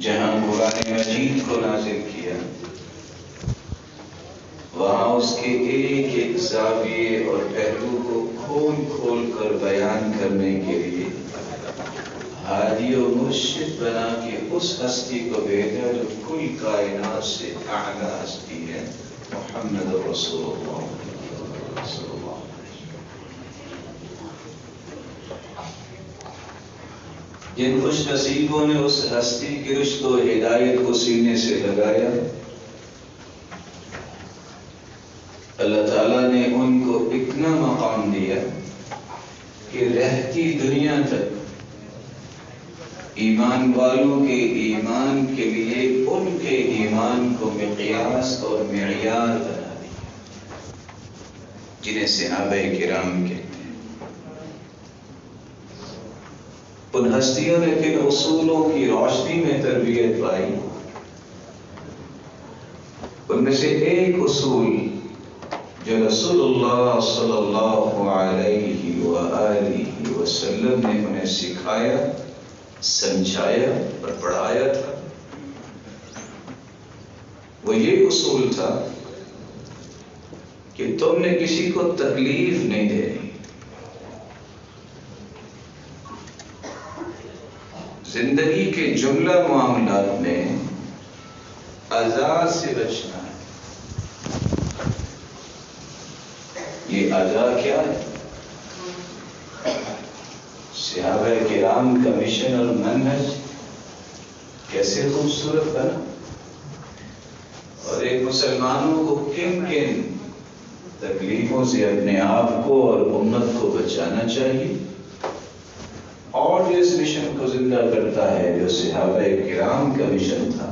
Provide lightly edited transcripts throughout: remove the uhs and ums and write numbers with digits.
جہاں قرآن مجید کو نازل کیا، وہاں اس کے ایک ایک زاویے اور پہلو کو کھول کھول کر بیان کرنے کے لیے ہادی و مرشد بنا کے اس ہستی کو بھیجا جو کل کائنات سے اعلیٰ ہستی ہے، محمد رسول اللہ صلی اللہ علیہ وسلم۔ جن خوش نصیبوں نے اس ہستی کی رشد و ہدایت کو سینے سے لگایا، اللہ تعالیٰ نے ان کو اتنا مقام دیا کہ رہتی دنیا تک ایمان والوں کے ایمان کے لیے ان کے ایمان کو مقیاس اور معیار بنا دیا، جنہیں صحابہ کرام کہتے ہیں۔ ان ہستیوں نے پھر اصولوں کی روشنی میں تربیت پائی۔ ان میں سے ایک اصول جو رسول اللہ صلی اللہ علیہ وآلہ وسلم نے انہیں سکھایا، سمجھایا اور پڑھایا تھا، وہ یہ اصول تھا کہ تم نے کسی کو تکلیف نہیں دینی، زندگی کے جملہ معاملات میں اذى سے بچنا ہے۔ یہ اذى کیا ہے؟ صحابہ کرام کا مشن اور منہج کیسے خوبصورت بنا، اور ایک مسلمانوں کو کن کن تکلیفوں سے اپنے آپ کو اور امت کو بچانا چاہیے، اور جو اس مشن کو زندہ کرتا ہے جو صحابہ کرام کا مشن تھا،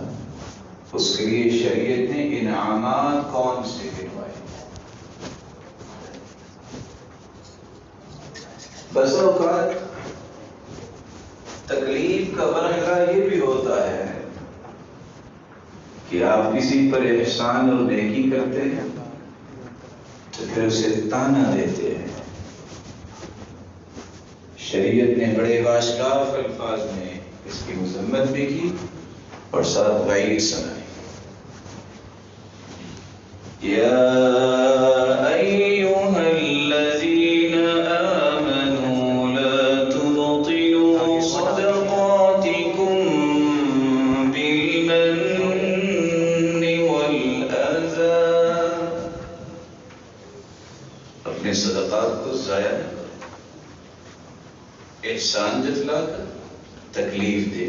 اس کے لیے شریعت نے انعامات کون سے دلوائے۔ بس اوقات تکلیف کا مرحلہ یہ بھی ہوتا ہے کہ آپ کسی پر احسان اور نیکی کرتے ہیں تو پھر اسے تانا دیتے ہیں۔ شریعت نے بڑے واشکاف الفاظ میں اس کی مذمت بھی کی اور ساتھ وعید سنائی۔ یا ایھا الذین آمنوا لا تبطلوا صدقاتکم بالمن والأذى، اپنے صدقات کو ضائع نہ کرو، احسان جتلا کر تکلیف دے۔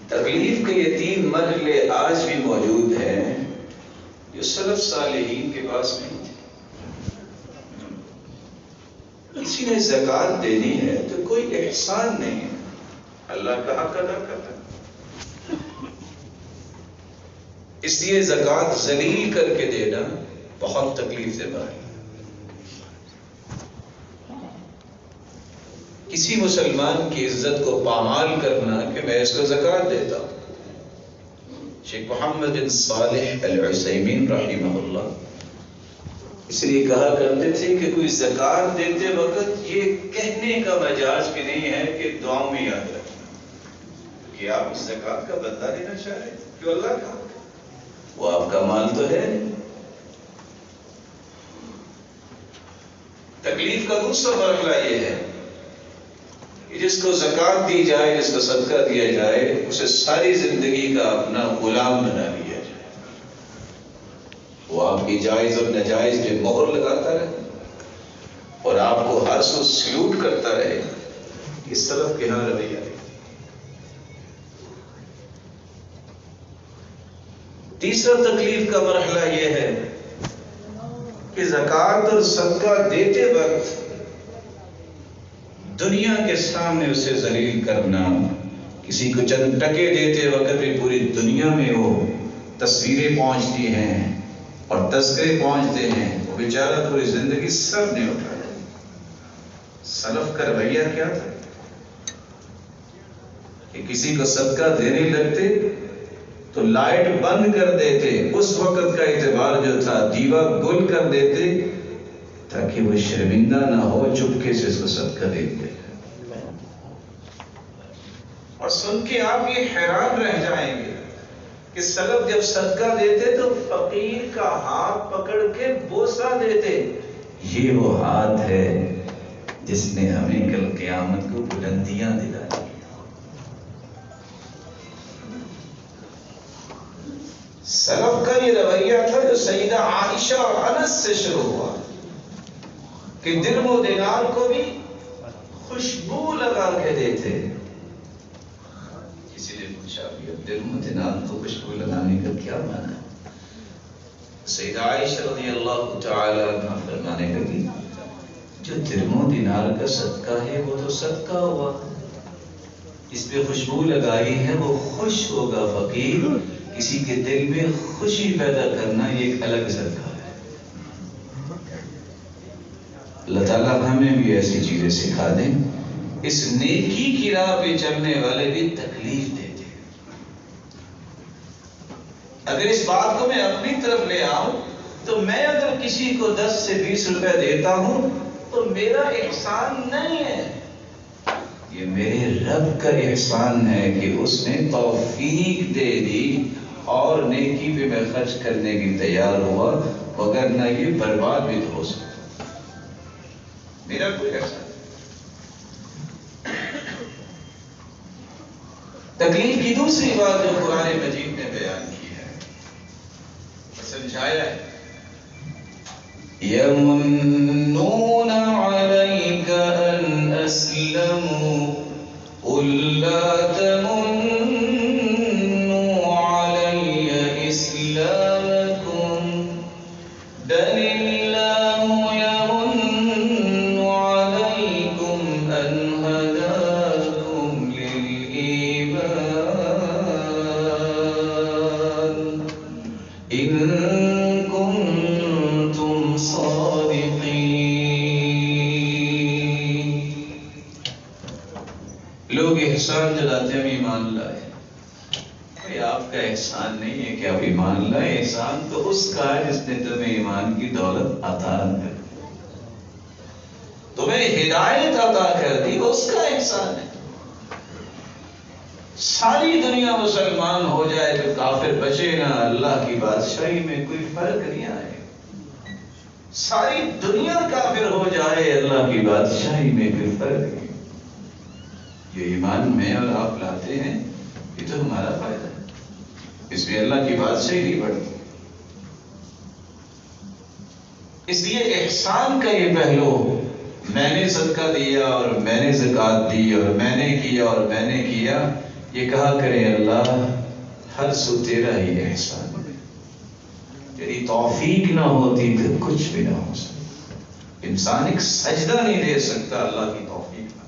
تکلیف کے یہ تین مرحلے آج بھی موجود ہیں جو سلف صالحین کے پاس نہیں تھے۔ کسی نے زکوٰۃ دینی ہے تو کوئی احسان نہیں ہے، اللہ کا حق ادا کرتا ہے، اس لیے زکوٰۃ ذلیل کر کے دینا بہت تکلیف دہ بات ہے۔ کسی مسلمان کی عزت کو پامال کرنا کہ میں اس کو زکوٰۃ دیتا ہوں۔ شیخ محمد بن صالح العثیمین رحمہ اللہ اس لیے کہا کرتے تھے کہ کوئی زکوٰۃ دیتے وقت یہ کہنے کا مجاز بھی نہیں ہے کہ دعاؤں میں یاد رکھنا کہ آپ اس زکوٰۃ کا بدلہ لینا چاہ رہے ہیں، جو اللہ کا وہ آپ کا مال تو ہے۔ تکلیف کا دوسرا مرحلہ یہ ہے کہ جس کو زکوٰۃ دی جائے، جس کو صدقہ دیا جائے، اسے ساری زندگی کا اپنا غلام بنا لیا جائے، وہ آپ کی جائز اور ناجائز پہ مہر لگاتا رہے اور آپ کو ہر سو سلوٹ کرتا رہے۔ اس طرف کے ہاں رویہ ہے۔ تیسرا تکلیف کا مرحلہ یہ ہے کہ زکوٰۃ اور صدقہ دیتے وقت دنیا کے سامنے اسے ذلیل کرنا، کسی کو چند ٹکے دیتے وقت بھی پوری دنیا میں وہ تصویریں پہنچتی ہیں اور تذکرے پہنچتے ہیں، وہ بیچارہ پوری زندگی سر نہیں اٹھایا۔ سلف کا رویہ کیا تھا کہ کسی کو صدقہ دینے لگتے تو لائٹ بند کر دیتے، اس وقت کا اعتبار جو تھا دیوا گل کر دیتے تاکہ وہ شرمندہ نہ ہو، چپکے سے اس کو صدقہ دے دے. اور سن کے آپ یہ حیران رہ جائیں گے کہ سلف جب صدقہ دیتے تو فقیر کا ہاتھ پکڑ کے بوسہ دیتے. یہ وہ ہاتھ ہے جس نے ہمیں کل قیامت کو بلندیاں دلائی. سلف کا یہ رویہ تھا جو سیدہ عائشہ اور انس سے شروع ہوا کہ درم و دینار کو بھی خوشبو لگا کے دیتے. کسی نے پوچھا درم و دینار کو خوشبو لگانے کا کیا معنی ہے؟ سیدہ عائشہ رضی اللہ تعالی عنہ فرمانے لگی جو درم و دینار کا صدقہ ہے وہ تو صدقہ ہوا، اس پہ خوشبو لگائی ہے وہ خوش ہوگا فقیر. کسی کے دل میں خوشی پیدا کرنا یہ ایک الگ صدقہ ہے. اللہ تعالیٰ ہمیں بھی ایسی چیزیں سکھا دیں. اس نیکی کی راہ پہ چلنے والے بھی تکلیف دیتے ہیں. اگر اس بات کو میں اپنی طرف لے آؤں تو میں اگر کسی کو 10 سے 20 روپے دیتا ہوں تو میرا احسان نہیں ہے، یہ میرے رب کا احسان ہے کہ اس نے توفیق دے دی اور نیکی پہ میں خرچ کرنے کی تیار ہوا، وگرنہ یہ برباد بھی تو ہو سکتا. میرا کوئی احسان. تکلیف کی دوسری بات جو قرآن مجید نے بیان کی ہے، سمجھایا ہے. يَمُنُّونَ عَلَيْكَ أَنْ أَسْلَمُوا قُلْ لَا تَمُنُّوا عَلَيَّ إِسْلَامَكُمْ بَلِ اللَّهُ يَمُنُّ عَلَيْكُمْ أَنْ هَدَاكُمْ لِلْإِيمَانِ إِن كُنتُمْ صَادِقِينَ. لوگ احسان جلاتے ہیں ایمان لائے. آپ کا احسان نہیں ہے کہ آپ ایمان لائے، احسان تو اس کا ہے جس نے تمہیں ایمان کی دولت عطا کر دی، تمہیں ہدایت عطا کر دی، اس کا احسان ہے. ساری دنیا مسلمان ہو جائے تو کافر بچے نہ، اللہ کی بادشاہی میں کوئی فرق نہیں آئے. ساری دنیا کافر ہو جائے اللہ کی بادشاہی میں کوئی فرق نہیں. یہ ایمان میں اور آپ لاتے ہیں یہ تو ہمارا فائدہ ہے، اس میں اللہ کی بادشاہی نہیں بڑھتی. اس لیے احسان کا یہ پہلو، میں نے صدقہ دیا اور میں نے زکوٰۃ دی اور میں نے کیا اور میں نے کیا، یہ کہا کریں اللہ ہر سو تیرا ہی احسان، تیری توفیق نہ ہوتی تو کچھ بھی نہ ہو سکتا. انسان ایک سجدہ نہیں دے سکتا اللہ کی توفیق نہ.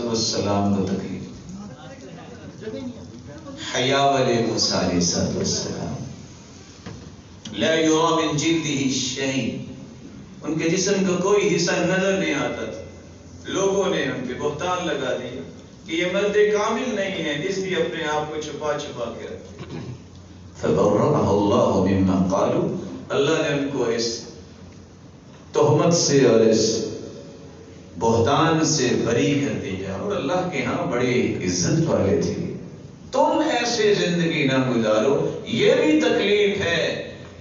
والسلام کو تکلیف، حیا والے موسیٰ علیہ السلام لا یرا من جلدہ شیء، ان کے جسم کا کوئی حصہ نظر نہیں آتا تھا. لوگوں نے ان پہ بہتان لگا دیا کہ یہ مرد کامل نہیں ہے، اس لیے اپنے آپ کو چھپا چھپا کے رکھا. فبرأہ اللہ مما قالوا، اللہ نے ان کو اس تہمت سے اور اس بہتان سے بری کر دیا، اور اللہ کے ہاں بڑی عزت والے تھے. تم ایسے زندگی نہ گزارو. یہ بھی تکلیف ہے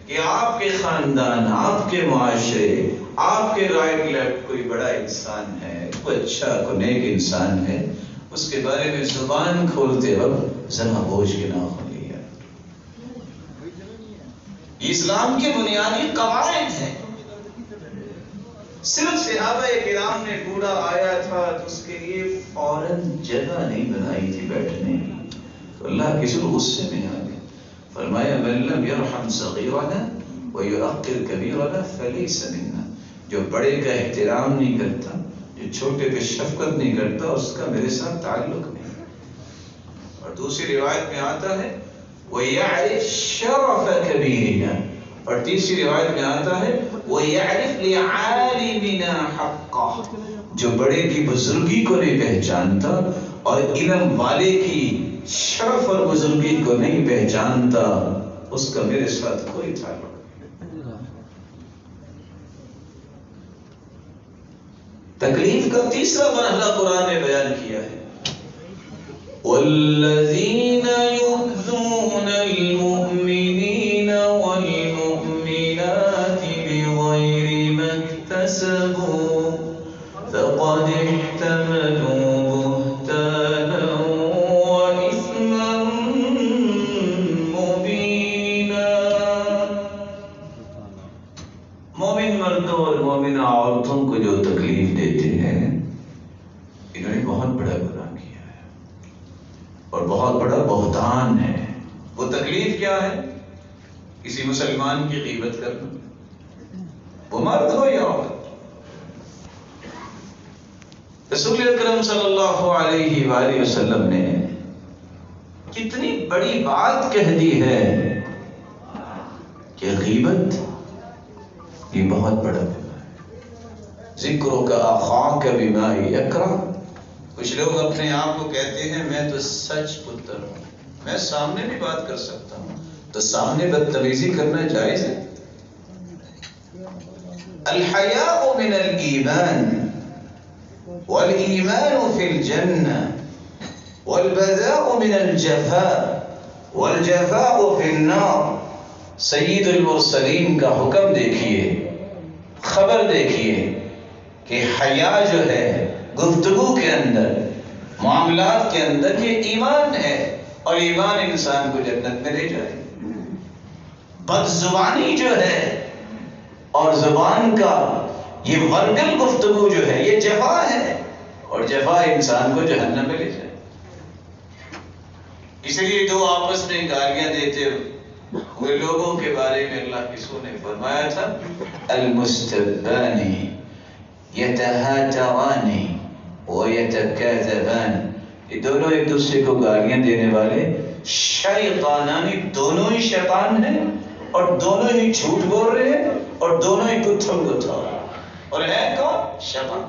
کہ آپ کے خاندان، آپ کے معاشرے، آپ کے رائٹ لیفٹ کوئی بڑا انسان ہے، کوئی اچھا کوئی نیک انسان ہے، اس کے بارے میں زبان کھولتے وقت ذرا بوجھ کے ناخن لیا. یہ اسلام کے بنیادی قواعد ہیں. صرف صحابہ کرام نے بوڑھا آیا تھا تو اس کے لیے فوراً جگہ نہیں بنائی تھی بیٹھنے کی، تو اللہ کسی غصے میں آ گئے، فرمایا من لم یرحم صغیرنا ویعقر کبیرنا فلیس منا، جو بڑے کا احترام نہیں کرتا، جو چھوٹے پہ شفقت نہیں کرتا، اس کا میرے ساتھ تعلق نہیں۔ اور دوسری روایت میں آتا ہے وَيَعْرِفْ شَرَفَ كَبِيرِنَا، اور تیسری روایت میں آتا ہے وَيَعْرِفْ لِعَالِمِنَا حَقَّهُ، جو بڑے کی بزرگی کو نہیں پہچانتا اور علم والے کی شرف اور بزرگی کو نہیں پہچانتا، اس کا میرے ساتھ کوئی تعلق نہیں۔ تکلیف کا تیسرا مرحلہ قرآن نے بیان کیا ہے، وَالَّذِينَ يُؤْذُونَ الْمُؤْمِنِينَ وَالْمُؤْمِنَاتِ بِغَيْرِ مَا اكْتَسَبُوا فَقَدِ احْتَمَلُوا بُهْتَانًا وَإِثْمًا مُبِينًا۔ مومن مردوں اور مومنہ عورتوں کو جو تکلیف دیتے ہیں، انہوں نے بہت بڑا گناہ کیا ہے اور بہت بڑا بہتان ہے۔ وہ تکلیف کیا ہے؟ کسی مسلمان کی غیبت کرنا، وہ مرد ہو یا عورت۔ رسول اکرم صلی اللہ علیہ وآلہ وسلم نے کتنی بڑی بات کہہ دی ہے کہ غیبت یہ بہت بڑا گناہ ہے۔ ذکرک اخاک بما یکرہ، کچھ لوگ اپنے آپ کو کہتے ہیں میں تو سچ پتر ہوں، میں سامنے بھی بات کر سکتا ہوں، تو سامنے بدتمیزی کرنا جائز ہے؟ الحیاء من الایمان والایمان فی الجنہ والبذاء من الجفاء والجفاء فی النار۔ سید المرسلین کا حکم دیکھیے، خبر دیکھیے کہ حیا جو ہے گفتگو کے اندر، معاملات کے اندر، یہ ایمان ہے، اور ایمان انسان کو جنت میں لے جائے۔ بد زبانی جو ہے اور زبان کا یہ ورگل گفتگو جو ہے، یہ جفا ہے، اور جفا انسان کو جہنم میں لے جائے۔ اس لیے دو آپس میں گالیاں دیتے ہوئے لوگوں کے بارے میں اللہ کی رسول نے فرمایا تھا المستبانی یتہاتوان ویتکاذبان، یہ دونوں ایک دوسرے کو گالیاں دینے والے شیطانانی، دونوں ہی شیطان ہیں، اور دونوں ہی جھوٹ بول رہے ہیں، اور دونوں ہی گتھم گتھا، اور ہے کون؟ شیطان۔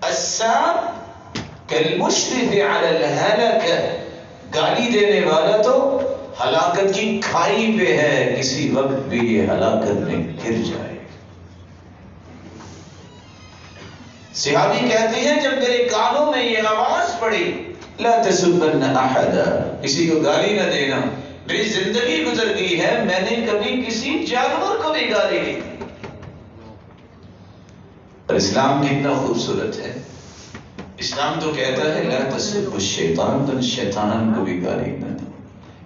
السام کالمشرف علی الہلکہ، گالی دینے والا تو ہلاکت کی کھائی پہ ہے، کسی وقت بھی یہ ہلاکت میں گر جائے۔ صحابی کہتے ہیں جب میرے کانوں میں یہ آواز پڑی لا تسبن احدا، کسی کو گالی نہ دینا، میری زندگی گزر گئی ہے میں نے کبھی کسی جانور کو بھی گالی نہیں دی۔ اور اسلام کتنا خوبصورت ہے، اسلام تو کہتا ہے لا تسب الشیطان، تم شیطان کو بھی گالی نہ دو،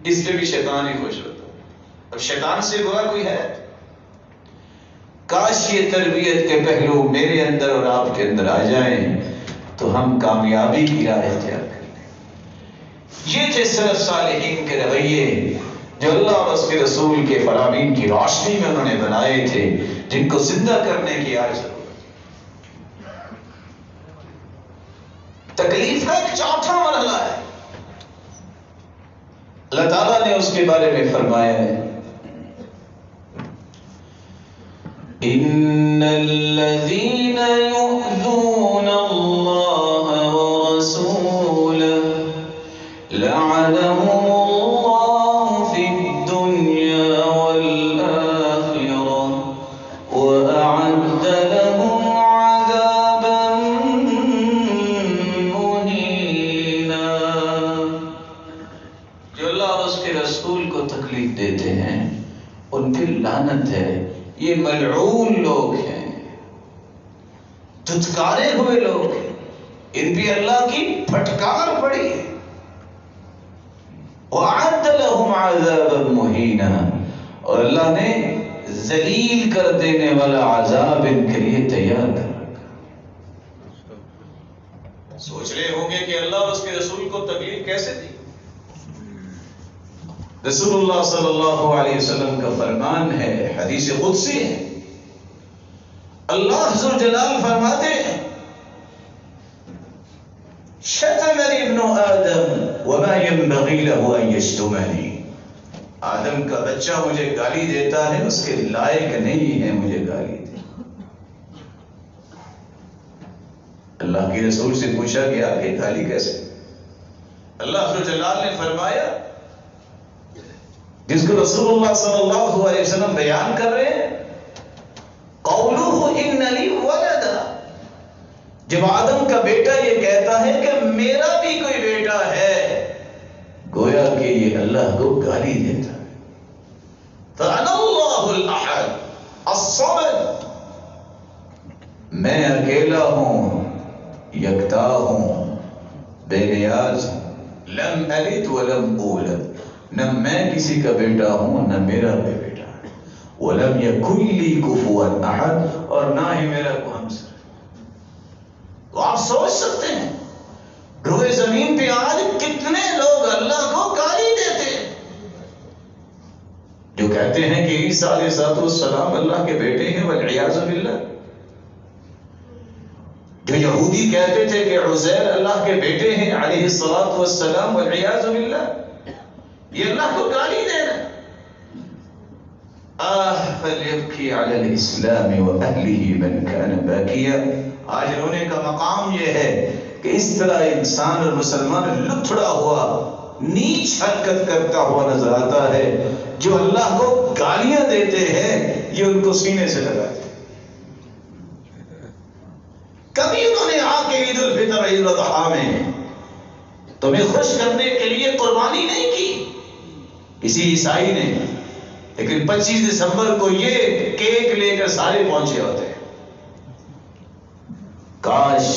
اس پہ بھی شیطان ہی خوش ہوتا ہے۔ اب شیطان سے برا کوئی ہے؟ کاش یہ تربیت کے پہلو میرے اندر اور آپ کے اندر آ جائیں تو ہم کامیابی کی راہ اختیار کریں۔ یہ تھے سلف صالحین کے رویے جو اللہ اور اس کے رسول کے فرامین کی روشنی میں انہوں نے بنائے تھے، جن کو زندہ کرنے کی آج ضرورت ہے۔ تکلیف کا ایک چوتھا مرحلہ ہے، اللہ تعالیٰ نے اس کے بارے میں فرمایا ہے ان الذين يؤذون الله ورسوله لعنهم الله في الدنيا والآخرة وأعد لهم عذابا مهينا۔ جو اللہ اور اس کے رسول کو تکلیف دیتے ہیں ان پہ لعنت ہے، یہ ملعون لوگ ہیں، دھتکارے ہوئے لوگ ہیں، ان پہ اللہ کی پھٹکار پڑی ہے۔ وَأَعَدَّ لَهُمْ عَذَابًا مُهِينًا، اور اللہ نے ذلیل کر دینے والا عذاب ان کے لیے تیار کر رکھا۔ سوچ رہے ہوں گے کہ اللہ اور اس کے رسول کو تکلیف کیسے دی؟ رسول اللہ صلی اللہ علیہ وسلم کا فرمان ہے، حدیث قدسی ہے، اللہ ذو جلال فرماتے ہیں شتمنی ابن آدم وما ينبغي له ان يشتمنی، آدم کا بچہ مجھے گالی دیتا ہے، اس کے لائق نہیں ہے مجھے گالی دے۔ اللہ کے رسول سے پوچھا گیا کہ گالی کیسے؟ اللہ ذو جلال نے فرمایا، جس کو رسول اللہ صلی اللہ علیہ وسلم بیان کر رہے ہیں، قولہ ان لی ولدا، جب آدم کا بیٹا یہ کہتا ہے کہ میرا بھی کوئی بیٹا ہے، گویا کہ یہ اللہ کو گالی دیتا ہے۔ فَأَنَا اللَّهُ الْأَحَدُ الصَّمَدُ، میں اکیلا ہوں، یکتا ہوں، بے نیاز ہوں، لم الد ولم اولد، نہ میں کسی کا بیٹا ہوں نہ میرا کوئی بیٹا ہے، ولم یکن لی کفوا احد، اور نہ ہی میرا کوئی ہمسر۔ تو آپ سوچ سکتے ہیں روئے زمین پہ آج کتنے لوگ اللہ کو گالی دیتے ہیں، جو کہتے ہیں کہ عیسیٰ علیہ السلام اللہ کے بیٹے ہیں، والعیاذ باللہ۔ جو یہودی کہتے تھے کہ عزیر اللہ کے بیٹے ہیں علیہ السلام، والعیاذ باللہ، یہ اللہ کو گالی دے رہے ہیں۔ فلیبکی علی الاسلام واہلہ من کان باکیا، آج رونے کا مقام یہ ہے کہ اس طرح انسان اور مسلمان لتھڑا ہوا، نیچ حرکت کرتا ہوا نظر آتا ہے۔ جو اللہ کو گالیاں دیتے ہیں یہ ان کو سینے سے لگاتے ہیں۔ کبھی انہوں نے آ کے عید الفطر عید الاضحیٰ میں تمہیں خوش کرنے کے لیے قربانی نہیں کی کسی عیسائی نے، لیکن 25 دسمبر کو یہ کیک لے کر سارے پہنچے ہوتے ہیں۔ کاش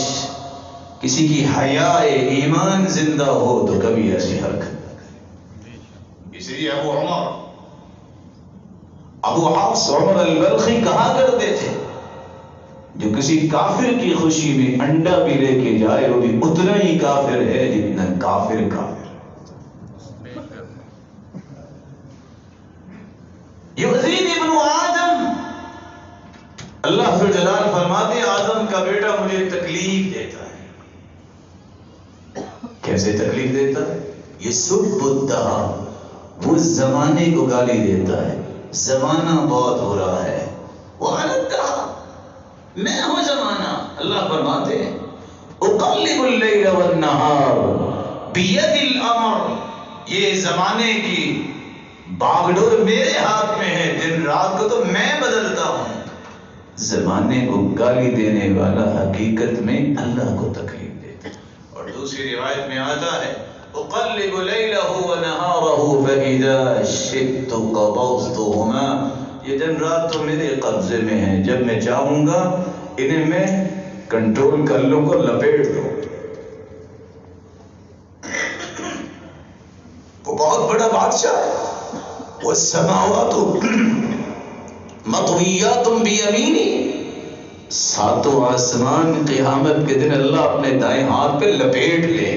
کسی کی حیاء ایمان زندہ ہو تو کبھی ایسی حرکت نہ کرے۔ اس لیے ابو حفص عمر البلخی کہا کرتے تھے، جو کسی کافر کی خوشی میں انڈا بھی لے کے جائے وہ بھی اتنا ہی کافر ہے جتنا کافر کافر۔ یؤذین ابن آدم، اللہ ذو جلال فرماتے ہیں آدم کا بیٹا مجھے تکلیف دیتا ہے۔ کیسے تکلیف دیتا ہے؟ یسب الدہر، وہ زمانے کو گالی دیتا ہے، زمانہ بہت ہو رہا ہے، وَأَنَا الدَّهْرُ، میں ہوں زمانہ۔ اللہ فرماتے ہیں اقلب اللیل والنہار بیدی الامر، یہ زمانے کی باغڈور میرے ہاتھ میں ہے، دن رات کو تو میں بدلتا ہوں۔ زمانے کو گالی دینے والا حقیقت میں اللہ کو تکلیف دیتا ہے۔ اور دوسری روایت میں آتا ہے اقلب لیلہ ونہارہ فاذا شئت قبضتہما، یہ دن رات تو میرے قبضے میں ہیں، جب میں چاہوں گا انہیں میں کنٹرول کر لوں گا، لپیٹ دوں۔ وہ بہت بڑا بادشاہ ہے، والسماوات مطویات بیمینی، ساتوں آسمان قیامت کے دن اللہ اپنے دائیں ہاتھ پہ لپیٹ لے۔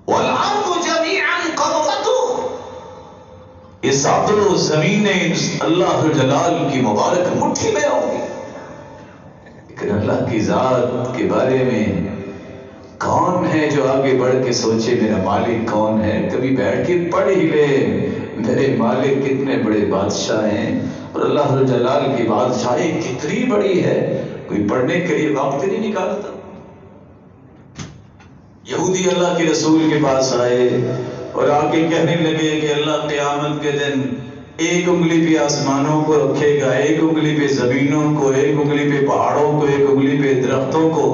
والارض جميعا قبضته، یہ ساتوں زمینیں اللہ جلال کی مبارک مٹھی میں ہوں گی۔ لیکن اللہ کی ذات کے بارے میں کون ہے جو آگے بڑھ کے سوچے میرا مالک کون ہے؟ کبھی بیٹھ کے پڑھ ہی لے میرے مالک کتنے بڑے بادشاہ ہیں، اور اللہ جلال کی بادشاہی کتنی بڑی ہے، کوئی پڑھنے کے لیے وقت نہیں نکالتا۔ یہودی اللہ کے رسول کے پاس آئے اور آ کے کہنے لگے کہ اللہ قیامت کے دن ایک انگلی پہ آسمانوں کو رکھے گا، ایک انگلی پہ زمینوں کو، ایک انگلی پہ پہاڑوں کو، ایک انگلی پہ درختوں کو۔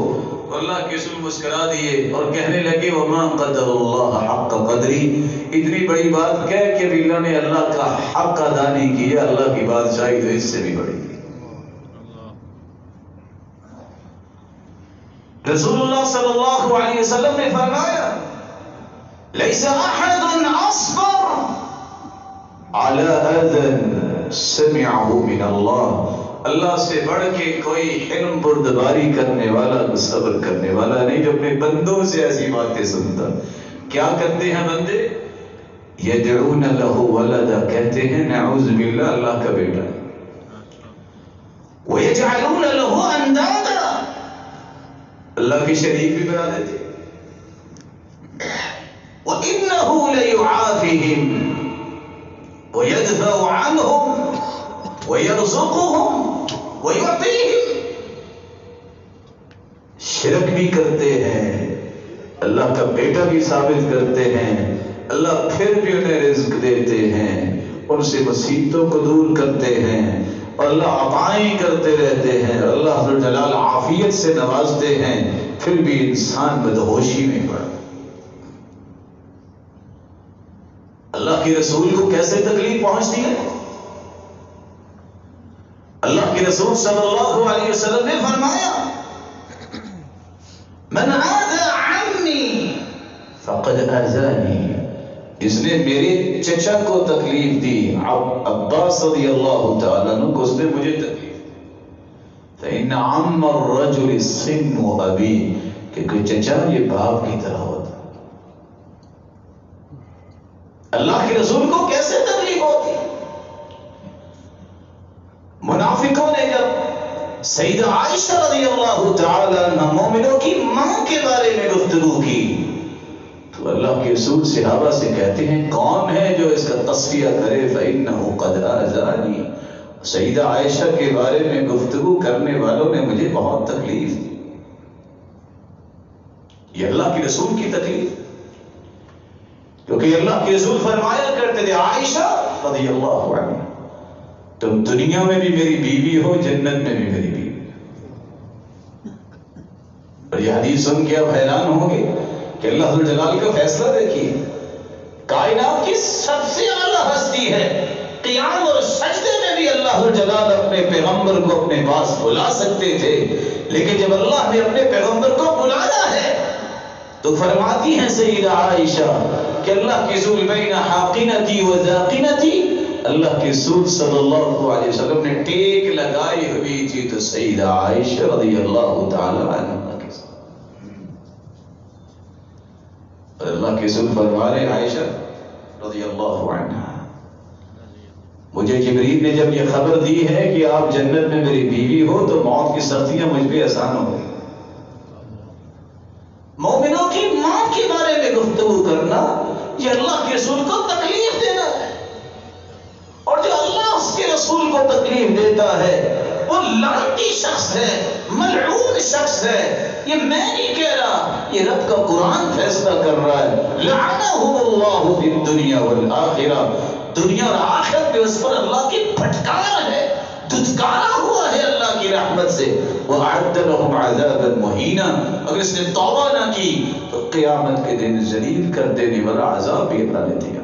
اللہ کے رسول مسکرا دیے اور کہنے لگے وما قدر اللہ حق قدری، اتنی بڑی بات کہہ کہ اللہ نے اللہ کا حق ادا نہیں کیا، اللہ کی بادشاہی تو اس سے بھی بڑی تھی۔ رسول اللہ صلی اللہ علیہ وسلم نے فرمایا لیس احد اصبر على اذى سمعه من اللہ اللہ سے بڑھ کے کوئی حلم بردباری کرنے والا، صبر کرنے والا نہیں جو اپنے بندوں سے ایسی باتیں سنتا۔ کیا کرتے ہیں بندے؟ یدعون لہ ولدا، کہتے ہیں نعوذ باللہ اللہ کا بیٹا ہے۔ وَيَجْعَلُونَ لَهُ أَنْدَادًا، اللہ کی شریک بھی بنا دیتے۔ وَإِنَّهُ لَيُعَافِهِمْ وَيَدْفَعُ عَنْهُمْ وَيَرْزُقُهُمْ وَيُعْطِيهِمْ، شرک بھی کرتے ہیں، اللہ کا بیٹا بھی ثابت کرتے ہیں، اللہ پھر بھی انہیں رزق دیتے ہیں، ان سے مصیبتوں کو دور کرتے ہیں، اور اللہ عطائیں کرتے رہتے ہیں، اللہ ذو الجلال عافیت سے نوازتے ہیں، پھر بھی انسان بدہوشی میں پڑا۔ اللہ کے رسول کو کیسے تکلیف پہنچتی ہے؟ اللہ کے رسول صلی اللہ علیہ وسلم نے فرمایا من عاد عمی فقد اذانی، جس نے میرے چچا کو تکلیف دی، عباس رضی اللہ تعالیٰ عنہ کو، اس نے مجھے تکلیف دی۔ فإن عم الرجل سن ابی، کہ کوئی چچا یہ باپ کی طرح ہوتا۔ اللہ کے رسول کو کیسے تکلیف ہوتی؟ منافقوں نے جب سیدہ عائشہ رضی اللہ تعالی عنہ مومنوں کی ماں کے بارے میں گفتگو کی، تو اللہ کے رسول صحابہ سے کہتے ہیں کون ہے جو اس کا تصفیہ کرے؟ فإنه قد آذانی، سیدہ عائشہ کے بارے میں گفتگو کرنے والوں نے مجھے بہت تکلیف دی۔ یہ اللہ کے رسول کی تکلیف، کیونکہ اللہ کے رسول فرمایا کرتے تھے عائشہ رضی اللہ عنہ تم دنیا میں بھی میری بیوی ہو، جنت میں بھی میری بیوی۔ اور یہ حدیث سن کے اب حیران ہوں گے کہ اللہ ذو الجلال کا فیصلہ دیکھیے، کائنات کی سب سے اعلیٰ ہستی ہے، قیام اور سجدے میں بھی اللہ ذو الجلال اپنے پیغمبر کو اپنے پاس بلا سکتے تھے، لیکن جب اللہ نے اپنے پیغمبر کو بلایا ہے تو فرماتی ہیں سیدہ عائشہ کہ اللہ کے رسول بین حاقنتی و ذاقنتی، اللہ کے رسول صلی اللہ علیہ وسلم نے ٹیک لگائی ہوئی تھی تو سیدہ عائشہ رضی اللہ تعالی عنہ کے ساتھ، اور اللہ کے رسول فرما رہے عائشہ رضی اللہ عنہ مجھے جبریل نے جب یہ خبر دی ہے کہ آپ جنت میں میری بیوی ہو تو موت کی سختیاں مجھ پہ آسان ہو گئی۔ مومنوں کی ماں کے بارے میں گفتگو کرنا یہ اللہ کے رسول کو تکلیف دینا ہے، اور جو اللہ اس کے رسول کو تکلیف دیتا ہے وہ لعنتی شخص ہے، ملعون شخص ہے۔ یہ میں نہیں کہہ رہا، یہ رب کا قرآن فیصلہ کر رہا ہے، لعنہ اللہ فی الدنیا والآخرہ، دنیا اور آخرت میں اس پر اللہ کی پھٹکار ہے، دھتکارا ہوا ہے اللہ کی رحمت سے۔ وَأَعَدَّ لَهُمْ عَذَابًا مُهِينًا، اگر اس نے توبہ نہ کی تو قیامت کے دن ذلیل کر دینے والا عذاب بھی اللہ نے دیا۔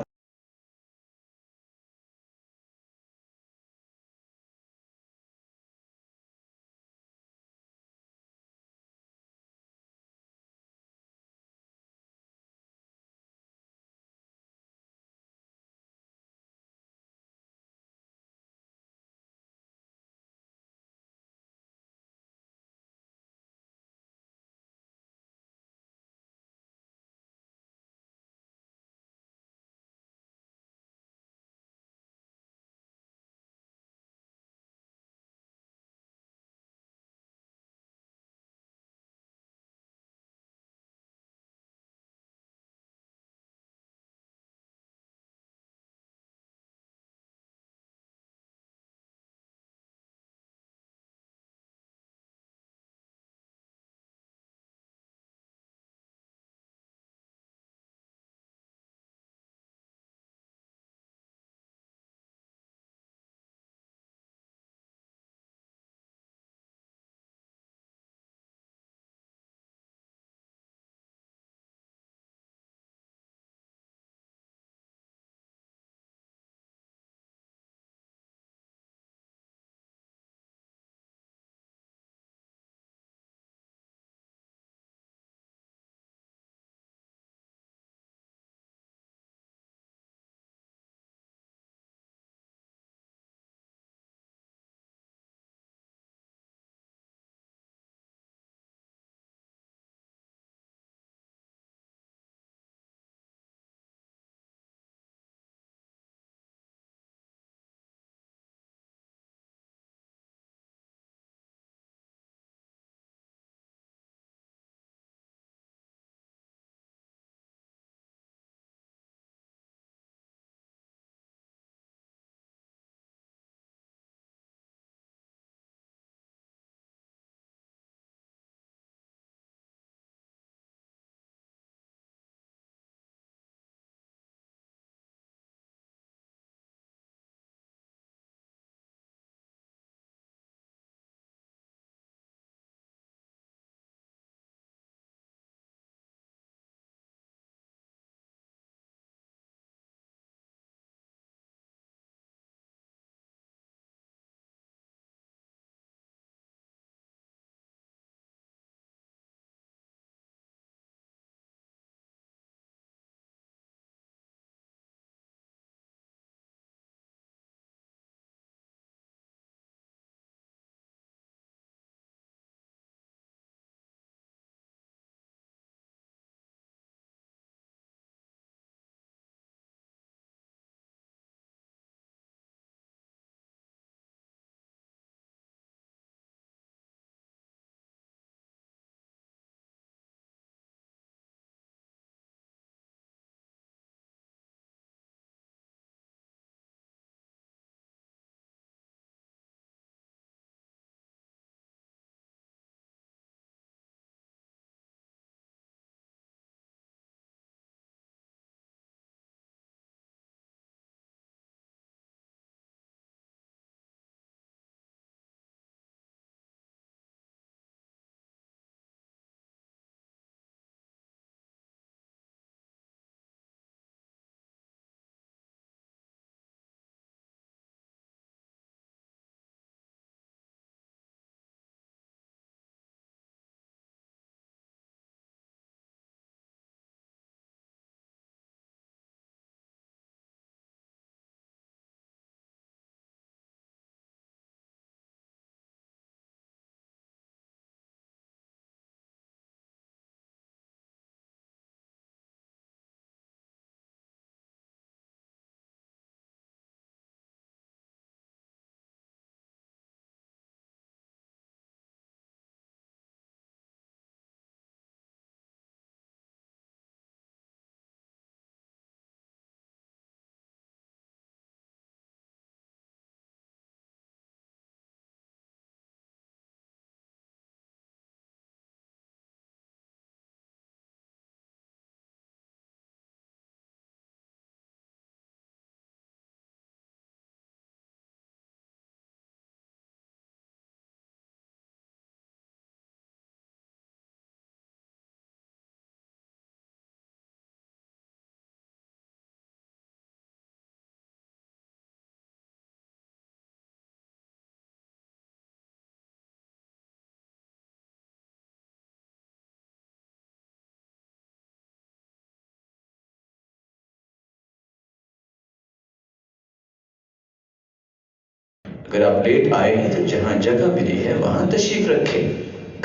اگر آپ لیٹ آئے ہیں تو جہاں جگہ ملی ہے وہاں تشریف رکھیں،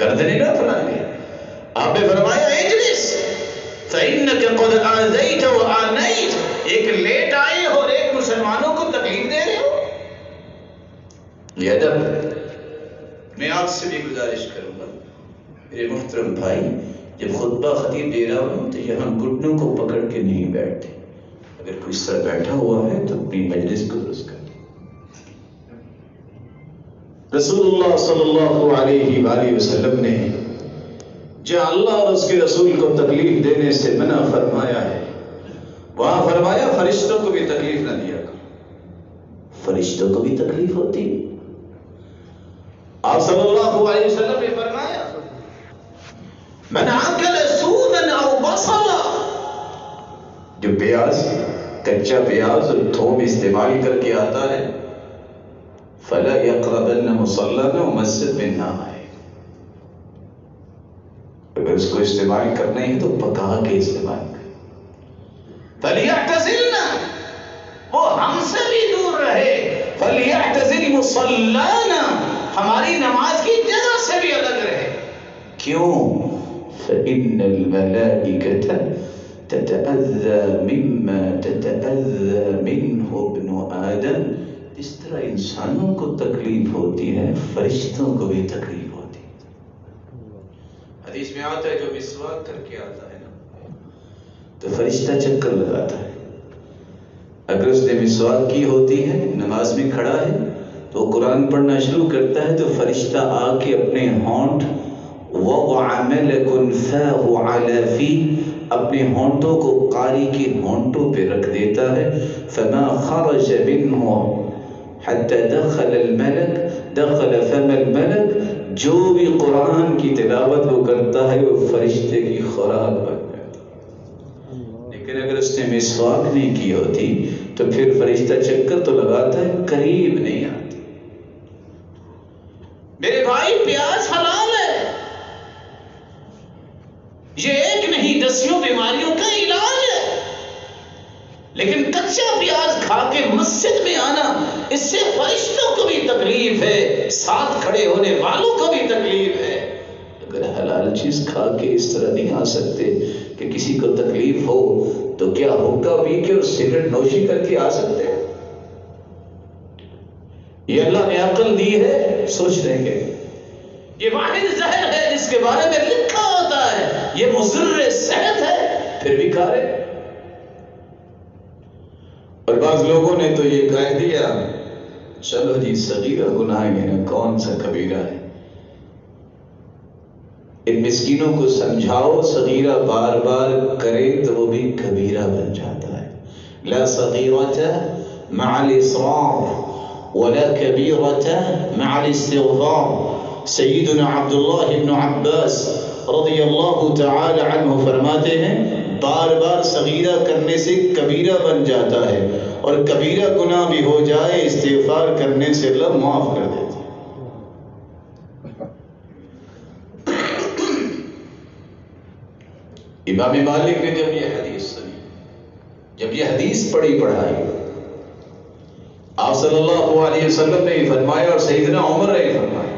گردنیں نہ پھیلائیں۔ آپ نے فرمایا اجلس فإنك قد آذيت وآنيت، ایک لیٹ آئے ہو اور ایک مسلمانوں کو تکلیف دے رہے ہو، یہ ادب۔ میں آپ سے بھی گزارش کروں گا میرے محترم بھائی، جب خطبہ خطیب دے رہا ہوں تو یہاں گھٹنوں کو پکڑ کے نہیں بیٹھتے، اگر کوئی اس طرح بیٹھا ہوا ہے تو اپنی مجلس کو درست کر۔ رسول اللہ صلی اللہ علیہ وآلہ وسلم نے جہاں اللہ اور اس کے رسول کو تکلیف دینے سے منع فرمایا ہے وہاں فرمایا فرشتوں کو بھی تکلیف نہ دیا کرو۔ فرشتوں کو بھی تکلیف ہوتی، آپ صلی اللہ علیہ وسلم نے فرمایا من اکل سودا او بصلا، جو پیاز، کچا پیاز اور تھوم استعمال کر کے آتا ہے فلا یقربن مصلانا، مسجد میں نہ آئے، اگر اس کو استعمال کرنا ہے تو پکا کے استعمال کرے۔ فلیعتزلنا، وہ ہم سے بھی دور رہے، فلیعتزل مصلانا، ہماری نماز کی جگہ سے بھی الگ رہے۔ کیوں؟ فإن الملائکة تتأذى مما تتأذى منه ابن آدم، جس طرح انسانوں کو تکلیف ہوتی ہے فرشتوں کو بھی تکلیف ہوتی ہے۔ حدیث میں آتا ہے جو مسواک کر کے آتا ہے نا تو فرشتہ چکر لگاتا ہے، اگر اس نے مسواک کی ہوتی ہے نماز میں کھڑا ہے تو قرآن پڑھنا شروع کرتا ہے تو فرشتہ آ کے اپنے ہونٹ وضع ملک فاہ علی فی، اپنے ہونٹوں کو قاری کے ہونٹوں پہ رکھ دیتا ہے، فما خرج منہ حتی دخل الملک دخل فم الملک، جو بھی قرآن کی تلاوت وہ کرتا ہے وہ فرشتے کی خوراک بن جاتی ہے۔ لیکن اگر اس نے مسواک نہیں کی ہوتی تو پھر فرشتہ چکر تو لگاتا ہے، قریب نہیں آتا۔ میرے بھائی پیاز حلال ہے، یہ ایک نہیں دسیوں بیماریوں کا علاج ہے، لیکن کچا پیاز کھا کے مسجد میں آنا اس سے فرشتوں کو بھی تکلیف ہے، ساتھ کھڑے ہونے والوں کو بھی تکلیف ہے۔ اگر حلال چیز کھا کے اس طرح نہیں آ سکتے کہ کسی کو تکلیف ہو تو کیا حقہ پی کے اور سگریٹ نوشی کر کے آ سکتے؟ یہ اللہ نے عقل دی ہے، سوچ رہیں گے یہ واحد زہر ہے جس کے بارے میں لکھا ہوتا ہے یہ مضر صحت ہے، پھر بھی کھا رہے۔ اور بعض لوگوں نے تو یہ کہہ دیا چلو جی صغیرہ گناہ ہے نا، کون سا کبیرہ ہے، ان مسکینوں کو سمجھاؤ صغیرہ بار بار کرے تو وہ بھی کبیرہ بن جاتا ہے۔ لا صغیرۃ مع الاصرار ولا کبیرۃ مع الاستغفار۔ سیدنا عبداللہ بن عباس رضی اللہ تعالی عنہ فرماتے ہیں بار بار صغیرہ کرنے سے کبیرہ بن جاتا ہے، اور کبیرہ گناہ بھی ہو جائے استغفار کرنے سے اللہ معاف کر دیتا ہے۔ امام مالک نے جب یہ حدیث سنی، جب یہ حدیث پڑھائی، آپ صلی اللہ علیہ وسلم نے فرمایا اور سیدنا عمر نے فرمایا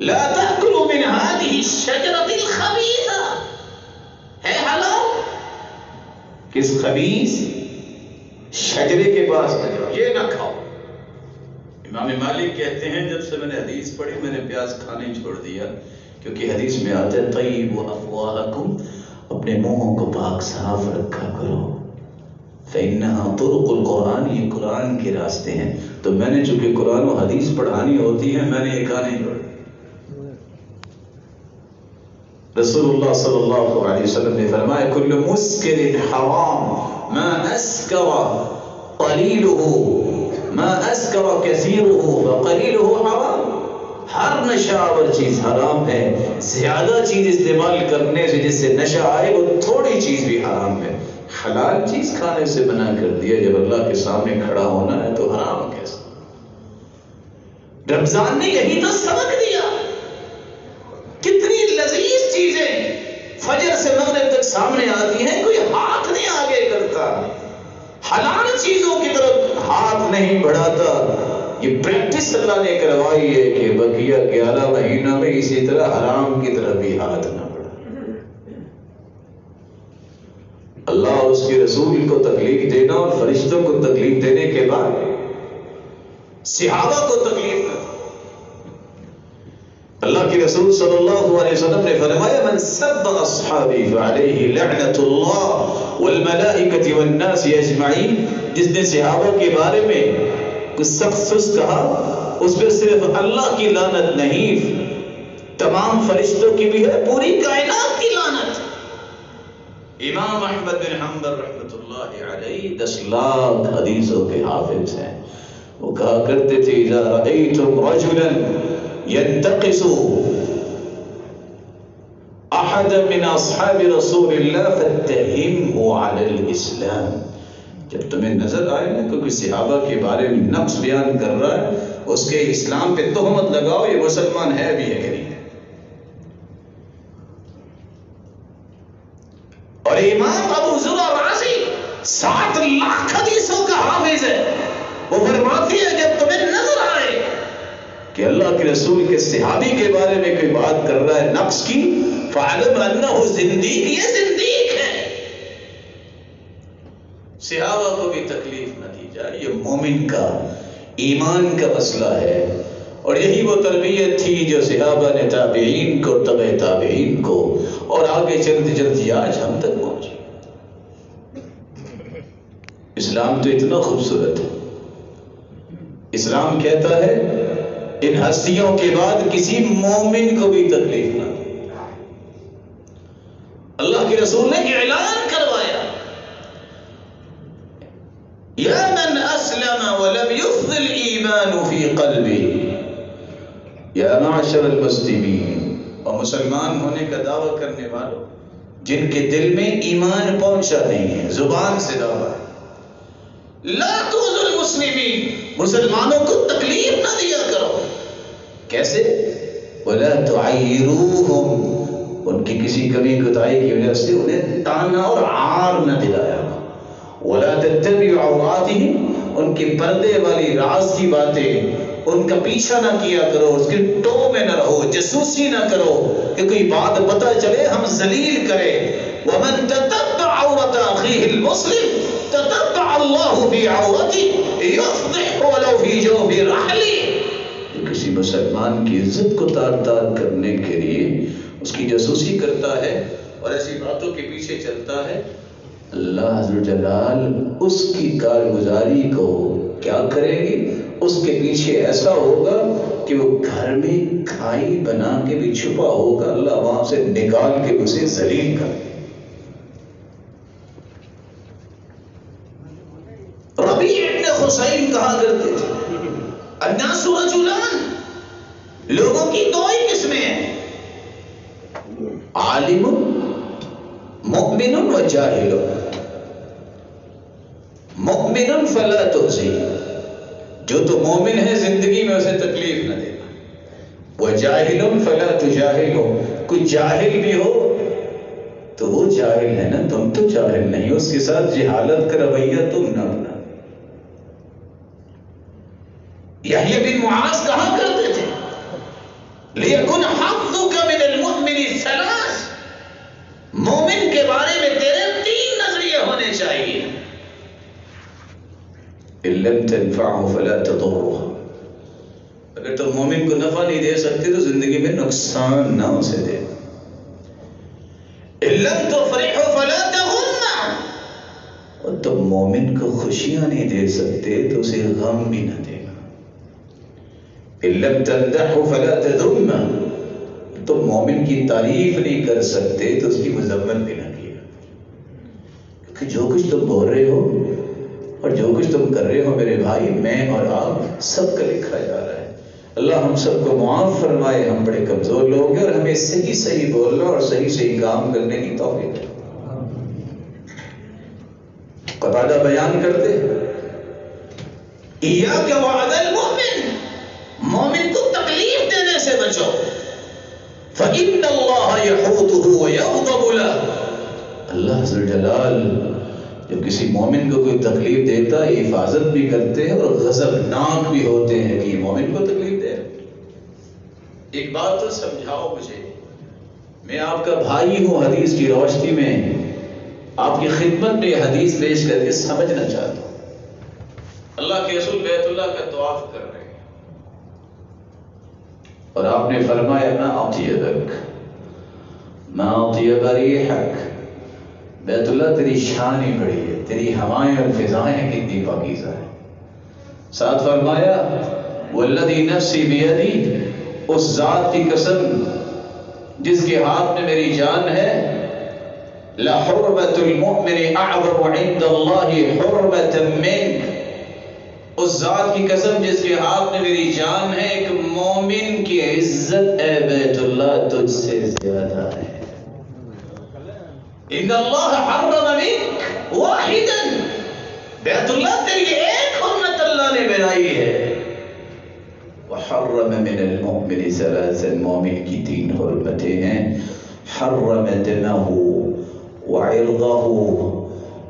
لا تأكلوا من هذه الشجرة الخبيثة، ہے حلال، کس خبیث شجرے کے پاس نہ جاؤ، یہ نہ کھاؤ۔ امام مالک کہتے ہیں جب سے میں نے حدیث پڑھی میں نے پیاز کھانے چھوڑ دیا، کیونکہ حدیث میں آتا ہے طیبوا افواہکم، اپنے منہوں کو پاک صاف رکھا کرو، فإنها طرق القرآن، یہ قرآن کے راستے ہیں۔ تو میں نے چونکہ قرآن و حدیث پڑھانی ہوتی ہے میں نے یہ کھانے چھوڑ دیا۔ رسول اللہ صلی اللہ علیہ وسلم نے فرمایا کل مسکر حرام ما اسکر قلیلہ ما اسکر کثیرہ وقلیلہ حرام، ہر نشہ آور چیز حرام ہے، زیادہ چیز استعمال کرنے سے جس سے نشہ آئے وہ تھوڑی چیز بھی حرام ہے۔ حلال چیز کھانے سے منع کر دیا، جب اللہ کے سامنے کھڑا ہونا ہے تو حرام کیسا؟ رمضان نے یہی تو سبق دیا، کتنی لذیذ چیزیں فجر سے مغرب تک سامنے آتی ہیں، کوئی ہاتھ نہیں آگے کرتا، حلال چیزوں کی طرف ہاتھ نہیں بڑھاتا، یہ پریکٹس اللہ نے کروائی ہے کہ بقیہ 11 مہینوں میں اسی طرح حرام کی طرف بھی ہاتھ نہ بڑھا۔ اللہ اور اس کے رسول کو تکلیف دینا اور فرشتوں کو تکلیف دینے کے بعد صحابہ کو تکلیف کرنا۔ اللہ کے رسول صلی اللہ علیہ وسلم نے فرمایا من سب اصحابی فعلیہ لعنت اللہ والملائکۃ والناس اجمعین، جس نے صحابہ کے بارے میں کچھ سخت سست کہا اس پہ صرف اللہ کی لعنت نہیں، تمام فرشتوں کی بھی ہے، پوری کائنات کی لعنت۔ امام احمد بن حنبل رحمۃ اللہ علیہ 10 لاکھ حدیثوں کے حافظ ہیں، وہ کہا کرتے تھے اذا رأیتم رجلا ينتقص احد من اصحاب رسول اللہ فاتهمه على الاسلام، جب تمہیں نظر آئے نا کہ کوئی صحابہ کے بارے میں نقص بیان کر رہا ہے اس کے اسلام پہ تہمت لگاؤ، یہ مسلمان ہے بھی ہے کہ نہیں ہے۔ اور امام ابو زرع رازی 7 لاکھ حدیثوں کا حافظ ہے، وہ فرماتی ہے جب تمہیں نظر آئے کہ اللہ کے رسول کے صحابی کے بارے میں کوئی بات کر رہا ہے نقص کی، فعلم انہ زندیق، یہ زندیق ہے۔ صحابہ کو بھی تکلیف نہ دی جائے، یہ مومن کا ایمان کا مسئلہ ہے، اور یہی وہ تربیت تھی جو صحابہ نے تابعین کو، تبع تابعین کو، اور آگے چلتے چلتے آج ہم تک پہنچی۔ اسلام تو اتنا خوبصورت ہے، اسلام کہتا ہے ان ہستیوں کے بعد کسی مومن کو بھی تکلیف نہ دے۔ اللہ کے رسول نے اعلان کروایا یا من اسلم ولم يفض الایمان فی قلبی، یا معشر المسلمین، اور مسلمان ہونے کا دعویٰ کرنے والوں جن کے دل میں ایمان پہنچا نہیں ہے، زبان سے دعویٰ ہے، لا تؤذوا المسلمین، مسلمانوں کو تکلیف نہ دیا کرو۔ کیسے؟ ولا تعیروہم، ان کی کسی کمی کوتاہی کی وجہ سے انہیں تانا اور عار نہ دلایا۔ ولا تتبعوا عوراتہم، ان کی پردے والی راز کی باتیں ان کا پیچھا نہ کیا کرو، اس کے ٹو میں نہ رہو، جاسوسی نہ کرو کہ کوئی بات پتہ چلے ہم ذلیل کرے۔ ومن تتبع عورت اخیہ المسلم تتبع اللہ فی عورتہ یفضح ولو فی جوف رحلہ، کسی مسلمان کی عزت کو تار تار کرنے کے لیے اس کی جاسوسی کرتا ہے اور ایسی باتوں کے پیچھے چلتا ہے، اللہ عز و جلال اس کی کارگزاری کو کیا کرے گی؟ اس کے پیچھے ایسا ہوگا کہ وہ گھر میں کھائی بنا کے بھی چھپا ہوگا، اللہ وہاں سے نکال کے اسے ذلیل کر دے۔ ربیع ابن حسین کہا کرتے تھے الناس رجلان، لوگوں کی 2 ہی قسمیں ہیں، عالم مؤمن و جاہل۔ مؤمن فلا تؤذی، جو تو مومن ہے زندگی میں اسے تکلیف نہ دینا، وجاہل فلا تجاہل، کوئی جاہل بھی ہو تو وہ جاہل ہے نا، تم تو جاہل نہیں، اس کے ساتھ جہالت کا رویہ تم نہ بنا۔ یحییٰ بن معاذ کہا کرتے تھے لیکن حظک من المؤمن 3، مومن کے بارے میں تیرے 3 نظریے ہونے چاہیے۔ ان لم تنفعه فلا تضره، اگر تم مومن کو نفع نہیں دے سکتے تو زندگی میں نقصان نہ اسے دے۔ ان لم تفرحه فلا تغمه، اور تم مومن کو خوشیاں نہیں دے سکتے تو اسے غم بھی نہ دینا۔ ان لم تمدحه فلا تذمه، تم مومن کی تعریف نہیں کر سکتے تو اس کی مذمت بھی نہ کیا، کیونکہ جو کچھ تم بول رہے ہو اور جو کچھ تم کر رہے ہو میرے بھائی، میں اور آپ سب کا لکھا جا رہا ہے۔ اللہ ہم سب کو معاف فرمائے، ہم بڑے کمزور لوگ ہیں اور ہمیں صحیح صحیح بولنا اور صحیح صحیح کام کرنے کی توفیق ہے۔ قتادہ بیان کرتے ایاک وعد المؤمن، مومن کو تکلیف دینے سے بچو، فإن اللہ یحوطہ ویغضب لہ، اللہ عز و جلال جب کسی مومن کو کوئی تکلیف دیتا ہے حفاظت بھی کرتے ہیں اور غضبناک بھی ہوتے ہیں کہ یہ مومن کو تکلیف دے رہے. ایک بات تو سمجھاؤ مجھے، میں آپ کا بھائی ہوں، حدیث کی روشنی میں آپ کی خدمت میں یہ حدیث پیش کر کے سمجھنا چاہتا ہوں. اللہ کے رسول بیت اللہ کا طواف کر رہے ہیں اور آپ نے فرمایا ما اطیبک ما اطیب ریحک، بیت اللہ تیری شان ہی بڑی ہے، تیری ہوائیں اور فضائیں کتنی پاکیزہ ہیں. ساتھ فرمایا والذی نفسی بیدی، اس ذات کی قسم جس کے ہاتھ میں میری جان ہے، لحرمۃ المؤمن اعظم عند اللہ حرمۃ منک، اس ذات کی قسم جس کے ہاتھ میں میری جان ہے، ایک مومن کی عزت اے بیت اللہ تجھ سے زیادہ ہے. ان اللہ حرم منک واحدا، بیت اللہ تیری ایک حرمت اللہ نے بنائی ہے. وحرم من المؤمن ثلاثا، مومن کی 3 حرمتیں ہیں، حرم دمه وعرضه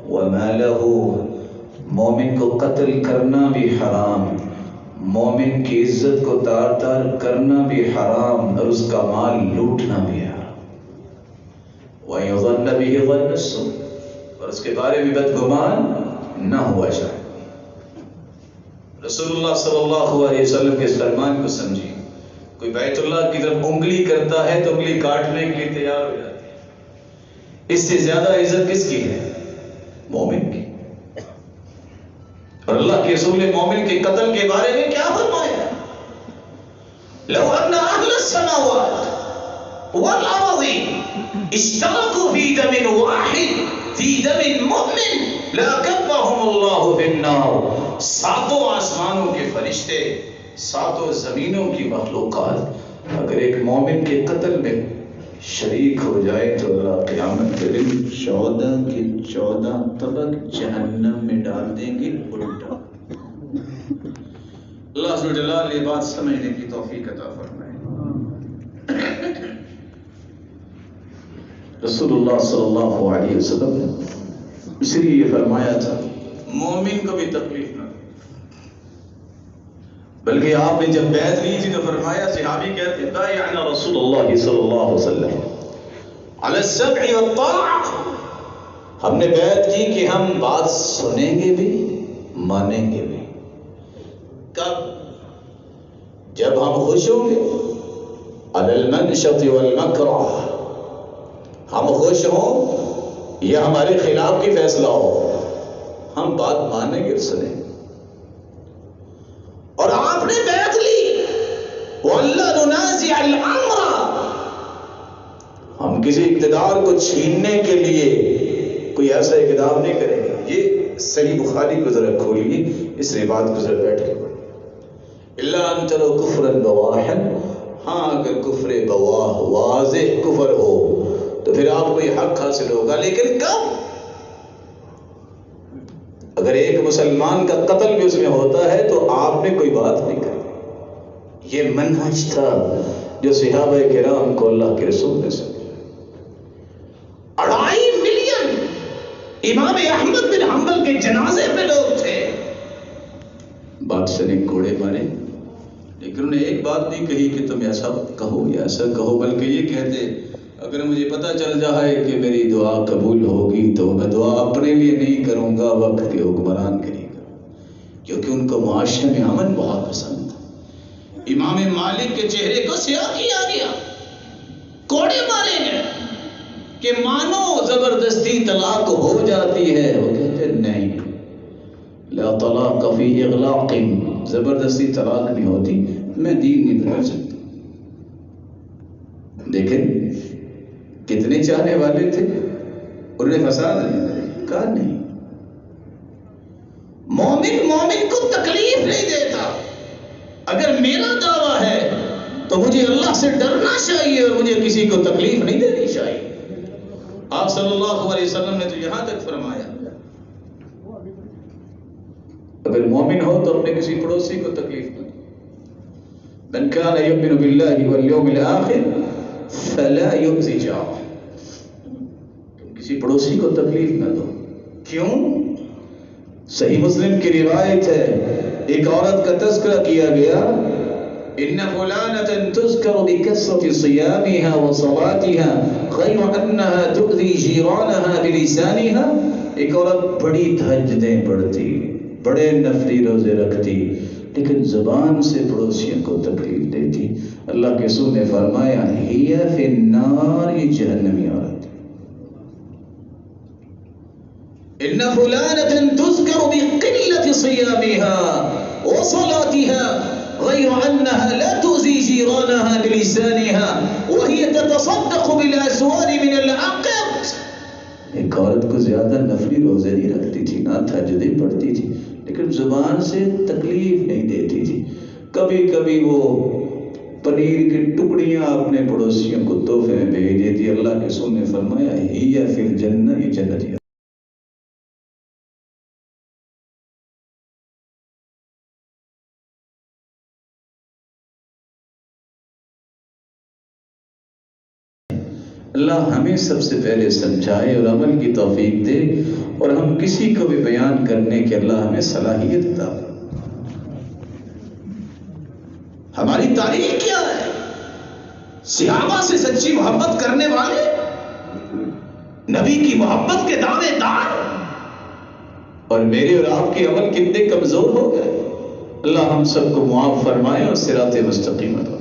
وماله، مومن کو قتل کرنا بھی حرام، مومن کی عزت کو تار تار کرنا بھی حرام، اور اس کا مال لوٹنا بھی حرام. وَيُظَنَّ بِهِ ظَنَّ السُّوءِ، اور اس کے بارے میں بدگمان نہ ہوا جائے. رسول اللہ صلی اللہ علیہ وسلم کے فرمان کو سمجھیے، کوئی بیت اللہ کی طرف انگلی کرتا ہے تو انگلی کاٹنے کے لیے تیار ہو جاتی ہے. اس سے زیادہ عزت کس کی ہے؟ مومن کی. اور اللہ کے رسول نے مومن کے قتل کے بارے میں کیا فرمایا؟ لو ان اہل السماوات والارض اشتركوا في دم واحد في دم مؤمن لأكبهم الله في النار. 7 آسمانوں کے فرشتے، 7 زمینوں کی مخلوقات اگر ایک مومن کے قتل میں شریک ہو جائے تو اللہ قیامت کے دن 14 کے 14 طبق جہنم میں ڈال دیں گے الٹا. اللہ عز و جل یہ بات سمجھنے کی توفیق عطا فرمائے. رسول اللہ صلی اللہ علیہ وسلم نے اس لیے یہ فرمایا تھا مومن کو بھی تکلیف نہ، بلکہ آپ نے جب بیعت لی تھی تو فرمایا، صحابی کہتے بایعنا رسول اللہ صلی اللہ علیہ وسلم علی السمع والطاعہ، ہم نے بیعت کی کہ ہم بات سنیں گے بھی مانیں گے بھی. کب؟ جب ہم خوش ہوں گے. علی المنشط والمکرہ، ہم خوش ہوں یا ہمارے خلاف کی فیصلہ ہو، ہم بات مانیں گے اور سنیں گے. اور آپ نے بیعت لی وَأَلَّا نُنَازِعَ الْأَمْرَ، ہم کسی اقتدار کو چھیننے کے لیے کوئی ایسا اقدام نہیں کریں گے. یہ صحیح بخاری کو ذرا کھولیے، اس روایت کو ذرا بیٹھ کے پڑھیں. إِلَّا أَن تَرَوْا كُفْرًا بَوَاحًا، ہاں اگر کفر بواح واضح کفر ہو تو پھر آپ کو یہ حق حاصل ہوگا. لیکن کب؟ اگر ایک مسلمان کا قتل بھی اس میں ہوتا ہے تو آپ نے کوئی بات نہیں کری. یہ منہج تھا جو صحابہ کرام کو اللہ کے رسول نے سمجھا. 2.5 ملین امام احمد بن حنبل کے جنازے پہ لوگ تھے. بادشاہ نے کوڑے مارے، لیکن انہوں نے ایک بات نہیں کہی کہ تم ایسا کہو یا ایسا کہو، بلکہ یہ کہتے اگر مجھے پتہ چل جائے کہ میری دعا قبول ہوگی تو میں دعا اپنے لیے نہیں کروں گا، وقت کے حکمران کے لیے کروں، کیونکہ ان کو معاشرے میں امن بہت پسند تھا. امام مالک کے چہرے کو سیاہ کیا گیا، کوڑے مارے گئے کہ مانو زبردستی طلاق ہو جاتی ہے. وہ کہتے نہیں، لا طلاق فی اغلاق، زبردستی طلاق نہیں ہوتی، میں دین نہیں بدل سکتا. لیکن کتنے چاہنے والے تھے، انہوں نے فساد نہیں کہا. نہیں، مومن کو تکلیف نہیں دیتا. اگر میرا دعویٰ ہے تو مجھے اللہ سے ڈرنا چاہیے اور مجھے کسی کو تکلیف نہیں دینی چاہیے. آپ صلی اللہ علیہ وسلم نے تو یہاں تک فرمایا اگر مومن ہو تو اپنے کسی پڑوسی کو تکلیف نہ دو. من كان يؤمن بالله واليوم الآخر فلا يؤذي جاره، تم کسی پڑوسی کو تکلیف نہ دو. کیوں؟ صحیح مسلم کی روایت ہے، ایک عورت کا تذکرہ کیا گیا، ان فلانة تذکر بکثرة صیامها وصلاتها غیر انها تؤذی جیرانها بلسانها، ایک عورت بڑی تہجدیں پڑھتی، بڑے نفلی روزے رکھتی، لیکن زبان سے پڑوسیوں کو تکلیف دیتی۔ اللہ کے رسول نے فرمایا ہی فی النار، یہ جہنمی عورت۔ ان فلانة تذکر بقلة صیامها وصلاتها غیر انها لا تؤذی جیرانها بلسانها وهي تتصدق بالاسوار من العقد، ایک عورت کو زیادہ نفلی روزے نہیں رکھتی تھی، نہ تہجدیں پڑھتی تھی، لیکن زبان سے تکلیف نہیں دیتی تھی۔ کبھی کبھی وہ پنیر کی ٹکڑیاں اپنے پڑوسیوں کو تحفے میں بھیج دیتی۔ اللہ کے رسول نے فرمایا ہی فی الجنہ، یہ جنت ہے۔ اللہ ہمیں سب سے پہلے سمجھائے اور عمل کی توفیق دے، اور ہم کسی کو بھی بیان کرنے کے اللہ ہمیں صلاحیت عطا فرمائے۔ ہماری تاریخ کیا ہے؟ صحابہ سے سچی محبت کرنے والے، نبی کی محبت کے دعوے دار، اور میرے اور آپ کے عمل کتنے کمزور ہو گئے۔ اللہ ہم سب کو معاف فرمائے اور صراط مستقیم عطا۔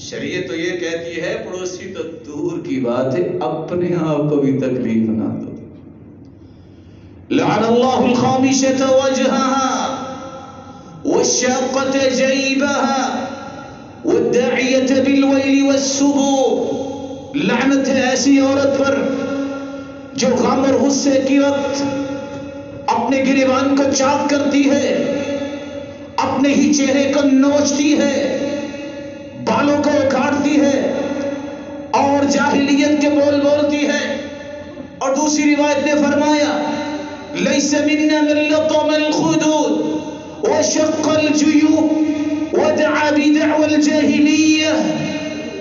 شریعت تو یہ کہتی ہے پڑوسی تو دور کی بات ہے، اپنے آپ کو بھی تکلیف نہ دو۔ لعن اللہ الخامشۃ وجہها والشاقۃ جیبها والداعیۃ بالویل والسبور، لعنت ہے ایسی عورت پر جو غم اور غصے کی وقت اپنے گریبان کو چاک کرتی ہے، اپنے ہی چہرے کو نوچتی ہے، بالوں کو اکھاڑتی ہے اور جاہلیت کے بول بولتی ہے۔ اور دوسری روایت نے فرمایا لیس منا من لطم الخدود وشق الجیوب ودعا بدعوى الجاہلیہ،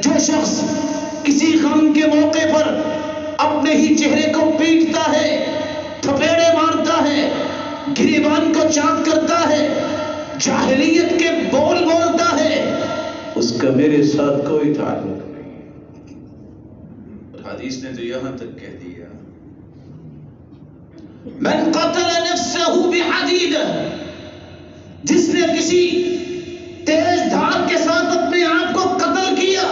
جو شخص کسی غم کے موقع پر اپنے ہی چہرے کو پیٹتا ہے، تھپیڑے مارتا ہے، گریبان کو چاک کرتا ہے، جاہلیت کے بول بولتا ہے، اس کا میرے ساتھ کوئی تعلق نہیں۔ حدیث نے تو یہاں تک کہہ دیا من قتل نفسه بحدیدہ، جس نے کسی تیز دھار کے ساتھ اپنے آپ کو قتل کیا،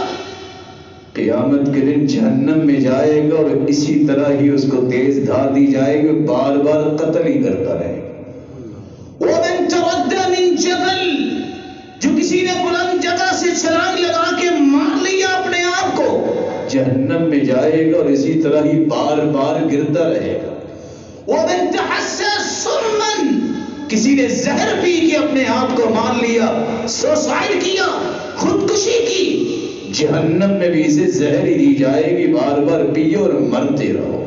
قیامت کے دن جہنم میں جائے گا، اور اسی طرح ہی اس کو تیز دھار دی جائے گی، بار بار قتل ہی کرتا رہے گا۔ ومن تردى من جبل، جو کسی نے بلند جگہ سے چھلانگ لگا کے مار لیا اپنے آپ کو، جہنم میں جائے گا اور اسی طرح ہی بار بار گرتا رہے گا۔ ومن تحسى سما، کسی نے زہر پی کے اپنے آپ کو مار لیا، سوسائڈ کیا، خودکشی کی، جہنم میں بھی اسے زہر ہی دی جائے گی، بار بار پیو اور مرتے رہو۔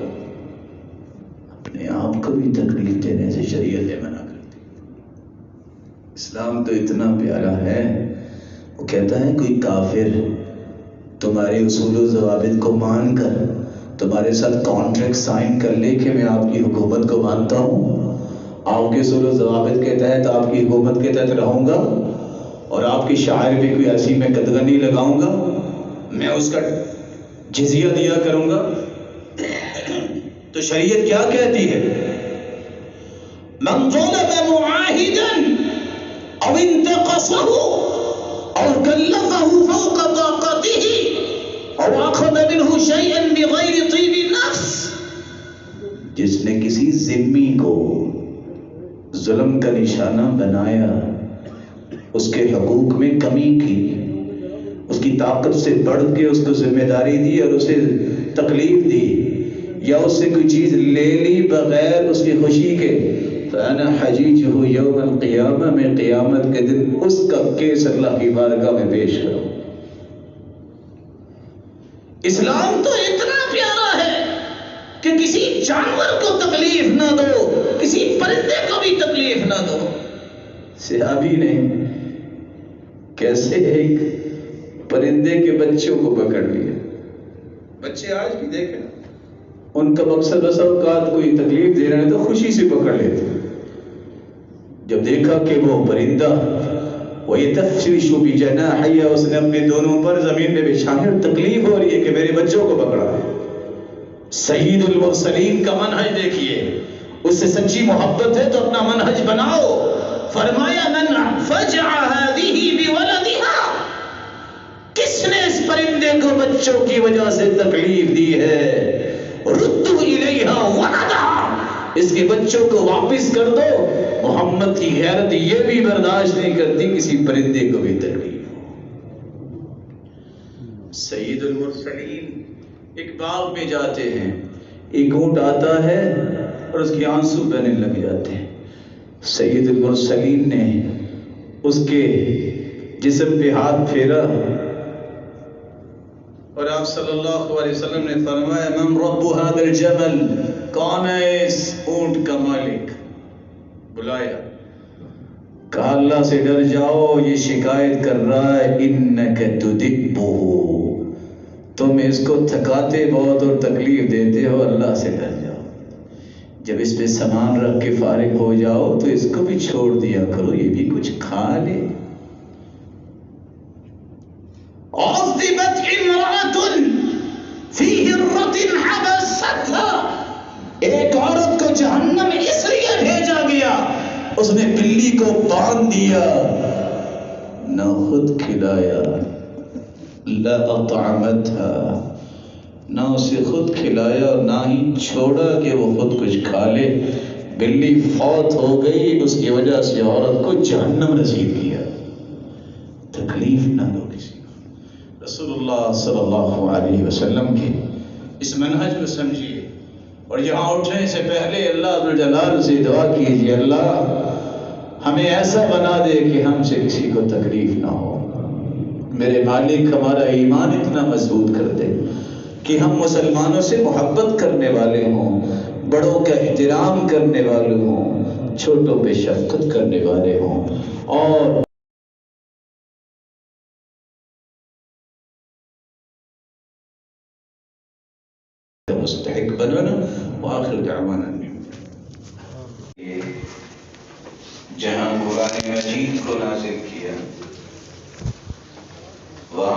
اپنے آپ کو بھی تکلیف دینے سے شریعت منع کرتی۔ اسلام تو اتنا پیارا ہے، وہ کہتا ہے کوئی کافر تمہارے اصول و ضوابط کو مان کر تمہارے ساتھ کانٹریکٹ سائن کر لے کہ میں آپ کی حکومت کو مانتا ہوں، آپ کے اصول و ضوابط کے تحت آپ کی حکومت کے تحت رہوں گا، اور آپ کی شاعر پہ کوئی ایسی میں قدغنی لگاؤں گا، میں اس کا جزیہ دیا کروں گا، تو شریعت کیا کہتی ہے؟ من ظلم معاہدا او انتقصه او کلفه فوق طاقته او اخذ منه شيئا بغیر طیب نفس، جس نے کسی ذمی کو ظلم کا نشانہ بنایا، اس کے حقوق میں کمی کی، اس کی طاقت سے بڑھ کے اس کو ذمہ داری دی اور اسے تکلیف دی، یا اس سے کوئی چیز لے لی بغیر اس کی خوشی کے، فَأَنَا حَجِيجُهُ يَوْمَ الْقِيَامَةِ، میں قیامت کے دن اس کا کیس اللہ کی بارگاہ میں پیش کروں۔ اسلام تو اتنا پیارا ہے کہ کسی جانور کو تکلیف نہ دو، کسی پرندے کو بھی تکلیف نہ دو۔ صحابی نے کیسے ایک پرندے کے بچوں کو پکڑ لیا، بچے آج بھی دیکھیں ان کا مقصد بس اوقات کوئی تکلیف دے رہے ہیں تو خوشی سے پکڑ لیتے. جب دیکھا کہ وہ پرندہ وَيَتَفْرِشُ بِجَنَاحَيَّ اس نے اپنے دونوں پر زمین میں بچھانے اور تکلیف ہو رہی ہے کہ میرے بچوں کو پکڑا ہے. سید المرسلین کا منہج دیکھیے، اس سے سچی محبت ہے تو اپنا منہج بناؤ. فرمایا من فجع هذه بولدها، کس نے اس پرندے کو بچوں کی وجہ سے تکلیف دی ہے؟ ردوا الیہا ولدها، اس کے بچوں کو واپس کر دو. محمد کی غیرت یہ بھی برداشت نہیں کرتی کسی پرندے کو بھی تکلیف ہو. سید المرسلین ایک باغ میں جاتے ہیں، ایک اونٹ آتا ہے اور اس کے آنسو بہنے لگ جاتے ہیں. سید المرسلین نے اس کے جسم پہ ہاتھ پھیرا اور آپ صلی اللہ علیہ وسلم نے فرمایا من رب هذا الجمل، کون ہے اس اونٹ کا مالک؟ بلایا، کہا اللہ سے ڈر جاؤ، یہ شکایت کر رہا ہے انک تدبہ، تم اس کو تھکاتے بہت اور تکلیف دیتے ہو، اللہ سے ڈر جاؤ. جب اس پہ سامان رکھ کے فارغ ہو جاؤ تو اس کو بھی چھوڑ دیا کرو، یہ بھی کچھ کھا لے. عذبت امرأة فی ہرۃ حبستها، ایک عورت کو جہنم اس لیے بھیجا گیا اس نے بلی کو باندھ دیا، نہ خود کھلایا، لا اطعمتها، نہ اسے خود کھلایا اور نہ ہی چھوڑا کہ وہ خود کچھ کھا لے. بلی فوت ہو گئی، اس کی وجہ سے عورت کو جہنم نصیب کیا. تکلیف نہ دو کسی کو. رسول اللہ صلی اللہ علیہ وسلم کے اس منہج کو سمجھیے اور یہاں اٹھنے سے پہلے اللہ ذوالجلال سے دعا کیجیے اللہ ہمیں ایسا بنا دے کہ ہم سے کسی کو تکلیف نہ ہو. میرے مالک ہمارا ایمان اتنا مضبوط کر دے کہ ہم مسلمانوں سے محبت کرنے والے ہوں، بڑوں کا احترام کرنے والے ہوں، چھوٹوں پہ شفقت کرنے والے ہوں اور مستحق بننا. وآخر دعوانا جہاں قرآن مجید کو نازل کیا